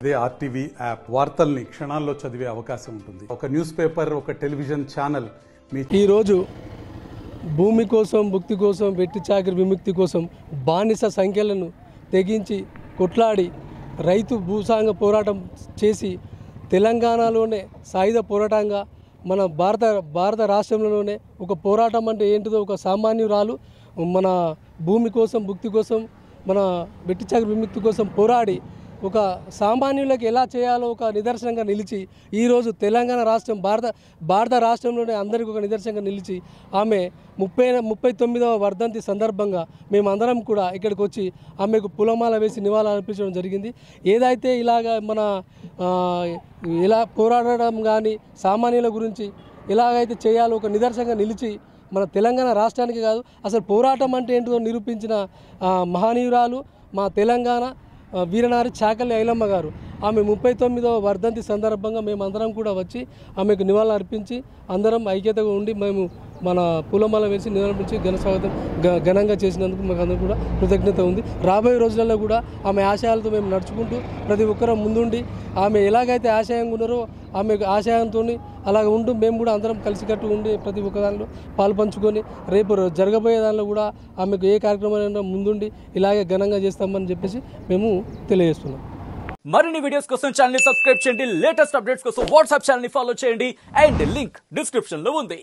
అదే RTV app వార్తల్ని క్షణాల్లో చదివే అవకాశం ఉంటుంది. ఒక న్యూస్ పేపర్, ఒక టెలివిజన్ ఛానల్ ఈరోజు భూమి కోసం, భుక్తి కోసం, వెట్టి చాకిరి విముక్తి కోసం బానిస సంఖ్యలను తెగించి కొట్లాడి రైతు భూస్వాంగ పోరాటం చేసి తెలంగాణలోనే సాయుధ పోరాటంగా మన భారత రాష్ట్రంలోనే ఒక పోరాటం అంటే ఏంటిదో ఒక సామాన్యురాలు మన భూమి కోసం, భుక్తి కోసం, మన వెట్టి చాకిరి విముక్తి కోసం పోరాడి ఒక సామాన్యులకు ఎలా చేయాలో ఒక నిదర్శనంగా నిలిచి ఈరోజు తెలంగాణ రాష్ట్రం భారత రాష్ట్రంలోనే అందరికీ ఒక నిదర్శనంగా నిలిచి ఆమె 39వ వర్ధంతి సందర్భంగా మేమందరం కూడా ఇక్కడికి వచ్చి ఆమెకు పూలమాల వేసి నివాళులు అర్పించడం జరిగింది. ఏదైతే ఇలాగ మన ఇలా పోరాడడం కానీ సామాన్యుల గురించి ఎలాగైతే చేయాలో ఒక నిదర్శనంగా నిలిచి మన తెలంగాణ రాష్ట్రానికి కాదు అసలు పోరాటం అంటే ఏంటిదో నిరూపించిన మహనీయురాలు మా తెలంగాణ వీరనారి చాకలి ఐలమ్మ గారు. ఆమె 39వ వర్ధంతి సందర్భంగా మేమందరం కూడా వచ్చి ఆమెకు నివాళులు అర్పించి అందరం ఐక్యతగా ఉండి మేము మన పూలమాల వేసి నివాళులర్పించి ఘనంగా చేసినందుకు మాకు అందరూ కూడా కృతజ్ఞత ఉంది. రాబోయే రోజులలో కూడా ఆమె ఆశయాలతో మేము నడుచుకుంటూ ప్రతి ఒక్కరూ ముందుండి ఆమె ఎలాగైతే ఆశయంగా ఉన్నారో ఆమె ఆశయంతో అలాగ ఉంటూ మేము కూడా అందరం కలిసికట్టు ఉండి ప్రతి ఒక్క దానిలో పాలు పంచుకొని రేపు జరగబోయే దానిలో కూడా ఆమెకు ఏ కార్యక్రమాలైనా ముందుండి ఇలాగే ఘనంగా చేస్తామని చెప్పేసి మేము తెలియజేస్తున్నాం. మరిన్ని వీడియోస్ కోసం ఛానల్ ని సబ్స్క్రైబ్ చేయండి. లేటెస్ట్ అప్డేట్స్ కోసం వాట్సాప్ ఛానల్ ని ఫాలో చేయండి. అండ్ లింక్ డిస్క్రిప్షన్ లో ఉంది.